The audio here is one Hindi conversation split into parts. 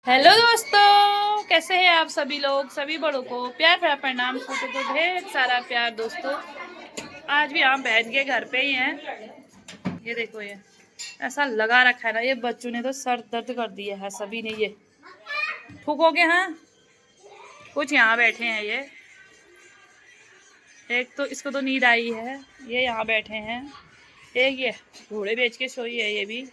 हेलो दोस्तों, कैसे हैं आप सभी लोग। सभी बड़ों को प्यार भरा प्रणाम, छोटों को ढेर सारा प्यार। दोस्तों आज भी हम बहन के घर पे ही हैं। ये देखो, ये ऐसा लगा रखा है ना, ये बच्चों ने तो सर दर्द कर दिया है सभी ने। ये ठीक हो गए हैं। कुछ यहाँ बैठे हैं, ये एक तो इसको तो नींद आई है, ये यहाँ बैठे हैं। एक ये घोड़े बेच के सोई है ये भी।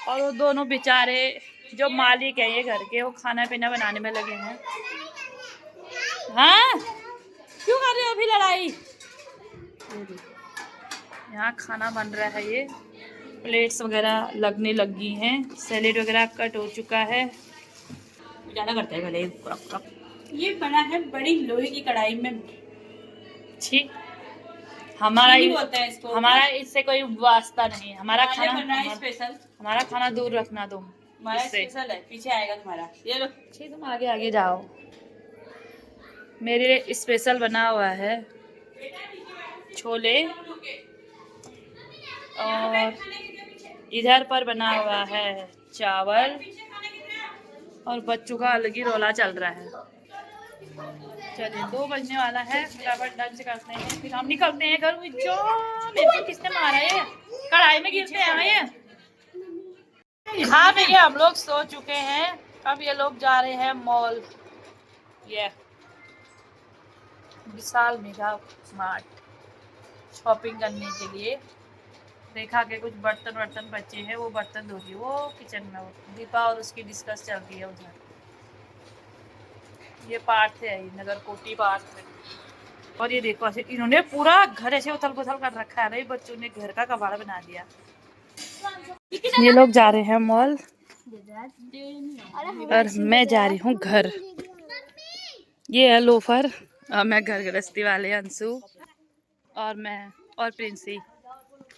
और वो दोनों बेचारे जो मालिक है ये घर के, वो खाना पीना बनाने में लगे हैं। हाँ, क्यों कर रहे हो अभी लड़ाई। यहाँ खाना बन रहा है, ये प्लेट्स वगैरह लगने लगी हैं, सैलेड वगैरह कट हो चुका है। ज़्यादा करते हैं भले ये बना है बड़ी लोहे की कढ़ाई में। छी, हमारा ही बोलता है इसको। हमारा इससे कोई वास्ता नहीं है। हमारा खाना बना है स्पेशल। हमारा खाना दूर रखना तुम। हमारा स्पेशल है, पीछे आएगा तुम्हारा। ये लो, छी तुम आगे आगे जाओ। मेरे लिए स्पेशल बना हुआ है छोले, और इधर पर बना हुआ है चावल, और बच्चों का अलग ही रौला चल रहा है। चलिए 2 बजने वाला है, फटाफट लंच करते हैं, फिर हम निकलते हैं घर। जो मेरे को किसने मारा है, कढ़ाई में गिरते हैं ये। हाँ भैया, हम लोग सो चुके हैं। अब ये लोग जा रहे हैं मॉल, ये विशाल मेगा मार्ट, शॉपिंग करने के लिए। देखा के कुछ बर्तन वर्तन बचे हैं, वो बर्तन धो रही है वो किचन में। वो दीपा और उसकी डिस्कस चल रही है उधर। ये पार्थ है, नगर कोटी पार्थ है। और ये देखो ऐसे इन्होंने पूरा घर ऐसे उथल पुथल कर रखा है ना, बच्चों ने घर का कबाड़ बना दिया। ये लोग जा रहे हैं मॉल और मैं जा रही हूँ घर। ये है लोफर, और मैं घर गृहस्थी वाले अंशु और मैं और प्रिंसी।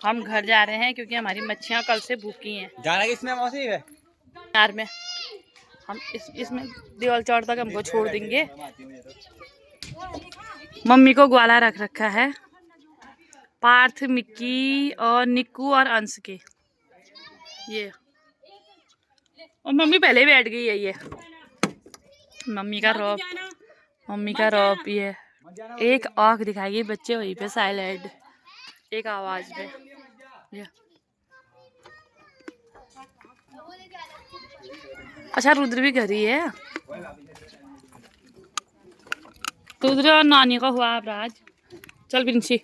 हम घर जा रहे हैं क्योंकि हमारी मच्छियाँ कल से भूखी हैं। जाना किसमें मौसी है यार में हम इसमें देवल चौड़ तक हमको छोड़ देंगे। मम्मी को ग्वाला रख रखा है पार्थ, मिक्की और निक्कू और अंश के। ये और मम्मी पहले ही बैठ गई है। ये मम्मी का रौब भी है। एक आँख दिखाएगी बच्चे वहीं पे साइलेंट, एक आवाज में। ये अच्छा, रुद्र भी घर ही है। रुद्र और नानी का हुआ अपराध। चल प्रिंसी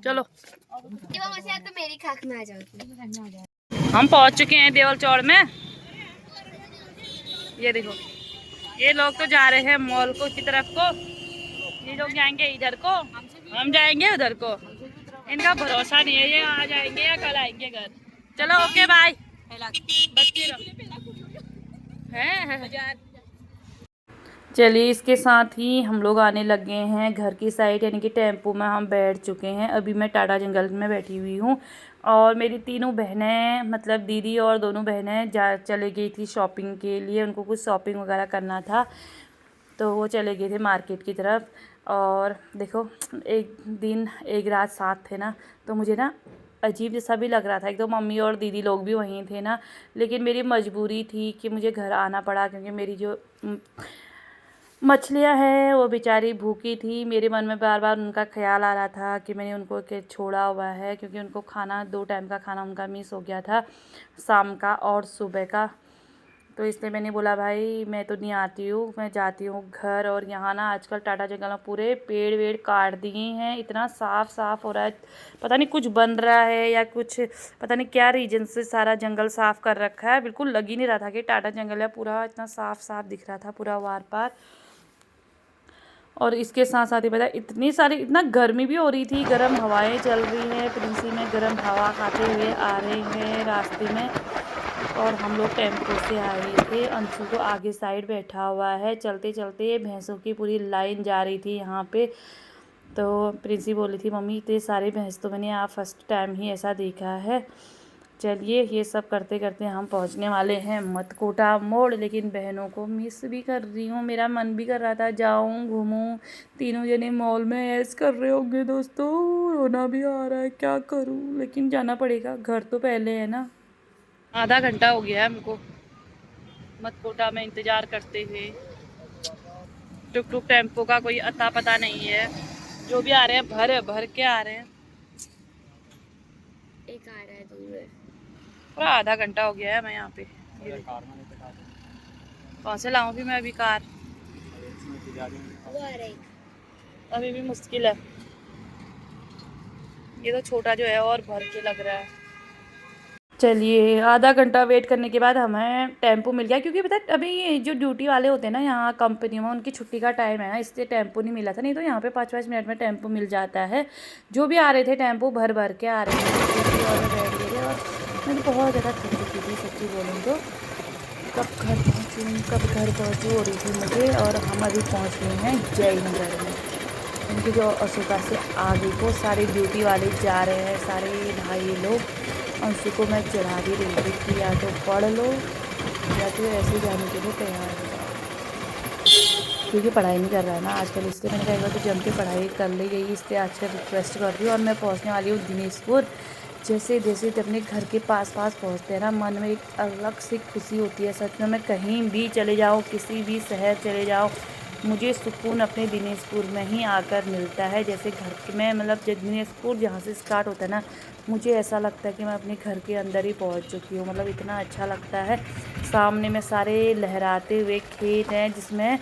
चलो। तो मेरी खाक में आ जाओगी। हम पहुंच चुके हैं देवल चौड़ में। ये देखो, ये लोग तो जा रहे हैं मॉल को की तरफ को, ये लोग जाएंगे इधर को, हम जाएंगे उधर को। इनका भरोसा नहीं है, ये आ जाएंगे या कल आएंगे घर। चलो ओके बाय। है चलिए, इसके साथ ही हम लोग आने लगे हैं घर की साइड, यानी कि टेम्पो में हम बैठ चुके हैं। अभी मैं टाटा जंगल में बैठी हुई हूँ, और मेरी तीनों बहनें, मतलब दीदी और दोनों बहनें चले गई थी शॉपिंग के लिए। उनको कुछ शॉपिंग वगैरह करना था, तो वो चले गए थे मार्केट की तरफ। और देखो, एक दिन एक रात साथ थे ना, तो मुझे ना अजीब जैसा भी लग रहा था। एक तो मम्मी और दीदी लोग भी वहीं थे ना, लेकिन मेरी मजबूरी थी कि मुझे घर आना पड़ा, क्योंकि मेरी जो मछलियाँ हैं वो बेचारी भूखी थी। मेरे मन में बार बार उनका ख्याल आ रहा था कि मैंने उनको के छोड़ा हुआ है, क्योंकि उनको खाना 2 टाइम का खाना उनका मिस हो गया था, शाम का और सुबह का। तो इसलिए मैंने बोला भाई मैं तो नहीं आती हूँ, मैं जाती हूँ घर। और यहाँ ना आजकल टाटा जंगल में पूरे पेड़ वेड़ काट दिए हैं, इतना साफ़ साफ़ हो रहा है। पता नहीं कुछ बन रहा है या कुछ, पता नहीं क्या रीजन से सारा जंगल साफ़ कर रखा है। बिल्कुल लग ही नहीं रहा था कि टाटा जंगल है, पूरा इतना साफ़ साफ़ दिख रहा था पूरा वार पार। और इसके साथ साथ ही पता इतनी सारी, इतना गर्मी भी हो रही थी, गर्म हवाएं चल रही हैं। प्रिंसी में गर्म हवा खाते हुए आ रहे हैं रास्ते में, और हम लोग टेम्पो से आए थे। अंशु तो आगे साइड बैठा हुआ है। चलते चलते भैंसों की पूरी लाइन जा रही थी यहाँ पे। तो प्रिंसी बोली थी मम्मी इतने सारे भैंस तो मैंने आप फर्स्ट टाइम ही ऐसा देखा है। चलिए, ये सब करते करते हम पहुंचने वाले हैं मतकोटा मोड़, लेकिन बहनों को मिस भी कर रही हूँ। मेरा मन भी कर रहा था जाऊँ घूमूँ, तीनों जने मॉल में ऐश कर रहे होंगे दोस्तों, रोना भी आ रहा है, क्या करूँ, लेकिन जाना पड़ेगा, घर तो पहले है ना। आधा घंटा हो गया है हमको मतकोटा में इंतज़ार करते हुए। टुक टुक टेम्पो का कोई अता पता नहीं है, जो भी आ रहे हैं भर भर के आ रहे हैं। एक आ रहा है दूर है। पूरा आधा घंटा हो गया है मैं यहाँ पे। कहाँ से लाऊं फिर मैं अभी कार, वो आ रहा है एक। अभी भी मुश्किल है। ये तो छोटा जो है और भर के लग रहा है। चलिए आधा घंटा वेट करने के बाद हमें टेम्पो मिल गया, क्योंकि पता है अभी ये जो ड्यूटी वाले होते हैं ना यहाँ कंपनी में, उनकी छुट्टी का टाइम है ना, इसलिए टेम्पो नहीं मिला था। नहीं तो यहाँ पे 5-5 मिनट में टेम्पो मिल जाता है। जो भी आ रहे थे टेम्पो भर भर के आ रहे थे और बैठ गए। और मैं तो बहुत ज़्यादा थक चुकी थी सच्ची बोलूँ तो। कब घर पहुँचूँ हो रही थी मुझे। और हम अभी पहुँच गए हैं जयनगर में। उनकी जो अशोका से आगे को सारे ड्यूटी वाले जा रहे हैं, सारे भाई लोग। अंशु को मैं चढ़ा भी रही थी कि या तो पढ़ लो या तो ऐसे जाने के लिए तैयार हो जाओ, क्योंकि पढ़ाई नहीं कर रहा है ना आजकल। इसलिए मैंने कहा एक बार तो जम के पढ़ाई कर ली गई, इसलिए आजकल रिक्वेस्ट कर रही हूँ। और मैं पहुँचने वाली हूँ दिनेशपुर। जैसे जैसे अपने घर के पास पहुँचते हैं ना, मन में एक अलग सी खुशी होती है सच में। मैं कहीं भी चले जाऊँ, किसी भी शहर चले जाऊँ, मुझे सुकून अपने दिनेशपुर में ही आकर मिलता है। जैसे घर में मतलब दिनेशपुर जहाँ से स्टार्ट होता है ना, मुझे ऐसा लगता है कि मैं अपने घर के अंदर ही पहुँच चुकी हूँ। मतलब इतना अच्छा लगता है। सामने में सारे लहराते हुए खेत हैं जिसमें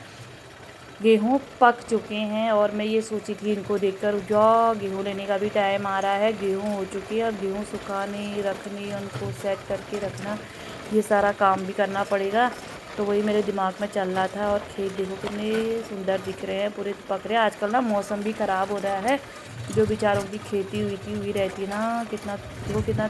गेहूँ पक चुके हैं। और मैं ये सोची थी इनको देखकर, जा गेहूँ लेने का भी टाइम आ रहा है, गेहूँ हो चुकी है। और गेहूँ सुखानी रखनी, उनको सेट करके रखना, ये सारा काम भी करना पड़ेगा। तो वही मेरे दिमाग में चल रहा था। और खेत देखो कितने सुंदर दिख रहे हैं, पूरे पक रहे हैं। आजकल ना मौसम भी ख़राब हो रहा है। जो बेचारों की खेती हुई रहती है ना, कितना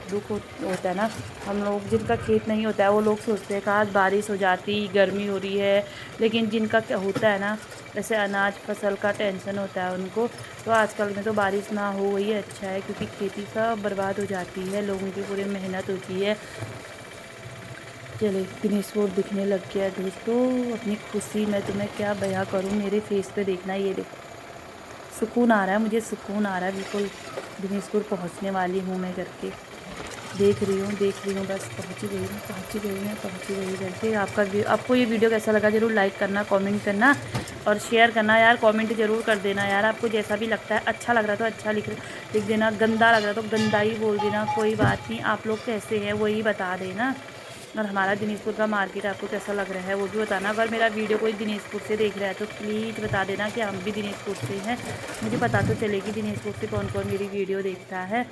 दुख होता है ना। हम लोग जिनका खेत नहीं होता है वो लोग सोचते हैं काश बारिश हो जाती, गर्मी हो रही है। लेकिन जिनका क्या होता है ना, जैसे अनाज फसल का टेंशन होता है उनको, तो आजकल में तो बारिश ना हो वही अच्छा है, क्योंकि खेती सब बर्बाद हो जाती है, लोगों की पूरी मेहनत होती है। चले दिनेशपुर दिखने लग गया दोस्तों। अपनी खुशी मैं तुम्हें क्या बयां करूं, मेरे फेस पे देखना, ये देखो सुकून आ रहा है, मुझे सुकून आ रहा है बिल्कुल। दिनेशपुर पहुंचने वाली हूँ मैं करके, देख रही हूँ बस पहुँच ही गई करके। आपको ये वीडियो कैसा लगा ज़रूर लाइक करना, कमेंट करना और शेयर करना यार। कमेंट ज़रूर कर देना यार, आपको जैसा भी लगता है। अच्छा लग रहा तो अच्छा लिख देना, गंदा लग रहा तो गंदा ही बोल देना, कोई बात नहीं। आप लोग कैसे हैं वही बता देना। और हमारा दिनेशपुर का मार्केट आपको कैसा लग रहा है वो भी बताना। अगर मेरा वीडियो कोई दिनेशपुर से देख रहा है तो प्लीज़ बता देना कि हम भी दिनेशपुर से हैं, मुझे पता तो चले कि दिनेशपुर से कौन कौन मेरी वीडियो देखता है,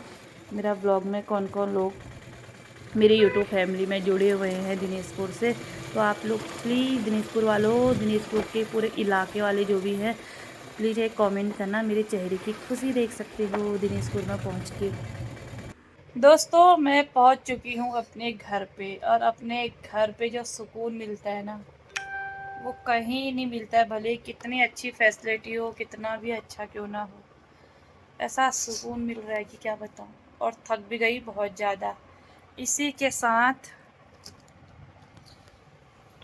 मेरा ब्लॉग में कौन कौन लोग मेरी यूट्यूब फैमिली में जुड़े हुए हैं दिनेशपुर से। तो आप लोग प्लीज़ दिनेशपुर वालों, दिनेशपुर के पूरे इलाके वाले जो भी हैं, प्लीज़ एक कमेंट करना। मेरे चेहरे की खुशी देख सकते हो दिनेशपुर में पहुंच के। दोस्तों मैं पहुंच चुकी हूं अपने घर पे। और अपने घर पे जो सुकून मिलता है ना, वो कहीं नहीं मिलता है। भले कितनी अच्छी फैसिलिटी हो, कितना भी अच्छा क्यों ना हो, ऐसा सुकून मिल रहा है कि क्या बताऊं। और थक भी गई बहुत ज़्यादा। इसी के साथ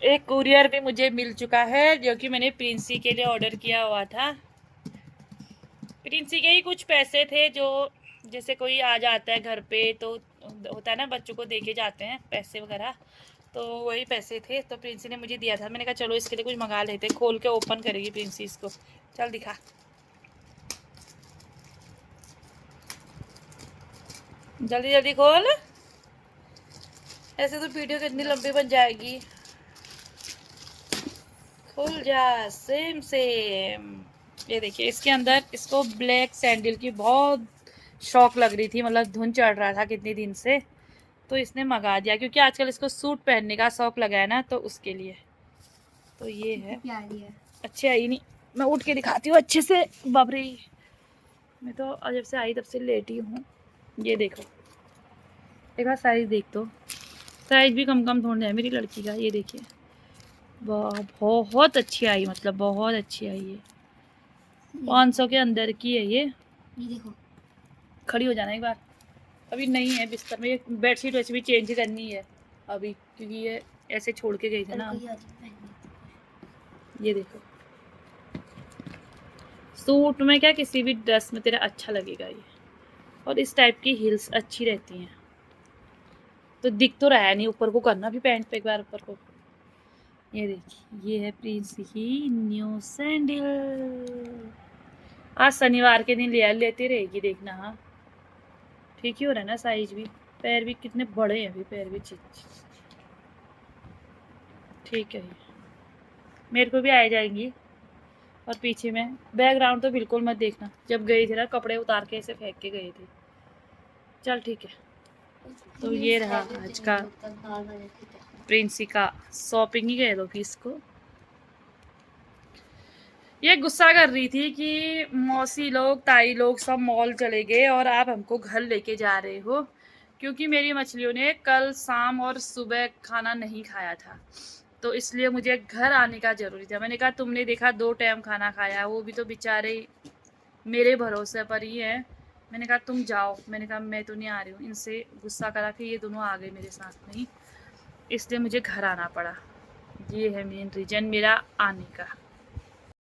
एक कुरियर भी मुझे मिल चुका है, जो कि मैंने प्रिंसी के लिए ऑर्डर किया हुआ था। प्रिंसी के ही कुछ पैसे थे, जो जैसे कोई आ जाता है घर पे तो होता है ना, बच्चों को दे के जाते हैं पैसे वगैरह, तो वही पैसे थे। तो प्रिंसी ने मुझे दिया था, मैंने कहा चलो इसके लिए कुछ मंगा लेते। खोल के ओपन करेगी प्रिंसी इसको, चल दिखा, जल्दी जल्दी खोल, ऐसे तो वीडियो कितनी लंबी बन जाएगी। खुल जा, सेम सेम। ये देखिए इसके अंदर इसको ब्लैक सैंडल की बहुत शौक लग रही थी, मतलब धुन चढ़ रहा था कितने दिन से, तो इसने मंगा दिया। क्योंकि आजकल इसको सूट पहनने का शौक लगा है ना, तो उसके लिए। तो ये है, प्यारी है। अच्छे आई नहीं, मैं उठ के दिखाती हूँ अच्छे से। बाबरी, मैं तो जब से आई तब से लेटी हूँ। ये देखो, एक बार साइज देख, तो साइज भी कम कम थोड़ा है मेरी लड़की का। ये देखिए बहुत अच्छी आई, मतलब बहुत अच्छी आई है। 500 के अंदर की है ये। देखो, खड़ी हो जाना एक बार, अभी नहीं है बिस्तर में। बेडशीट वैसे भी चेंज करनी है अभी, क्योंकि ये ऐसे छोड़ के गई थी ना। ये देखो, सूट में क्या किसी भी ड्रेस में तेरा अच्छा लगेगा ये। और इस टाइप की हील्स अच्छी रहती हैं। तो दिख तो रहा है नहीं, ऊपर को करना भी पैंट पे एक बार ऊपर को। ये देखिए, ये है प्रिंस की न्यू सैंडल। आज शनिवार के दिन लेती रहेगी, देखना। हाँ ठीक ही हो रहा है ना साइज भी। पैर भी कितने बड़े हैं अभी, पैर भी ठीक है। मेरे को भी आ जाएंगी। और पीछे में बैकग्राउंड तो बिल्कुल मत देखना, जब गई थी ना कपड़े उतार के ऐसे फेंक के गए थे। चल ठीक है। तो ये रहा आज का प्रिंसी का शॉपिंग ही कह दो कि इसको। ये गुस्सा कर रही थी कि मौसी लोग ताई लोग सब मॉल चले गए और आप हमको घर लेके जा रहे हो, क्योंकि मेरी मछलियों ने कल शाम और सुबह खाना नहीं खाया था, तो इसलिए मुझे घर आने का ज़रूरी था। मैंने कहा तुमने देखा 2 टाइम खाना खाया, वो भी तो बेचारे मेरे भरोसे पर ही है। मैंने कहा तुम जाओ, मैंने कहा मैं तो नहीं आ रही हूँ। इनसे गुस्सा करा कि ये दोनों आ गए मेरे साथ में ही, इसलिए मुझे घर आना पड़ा। ये है मेन रीज़न मेरा आने का।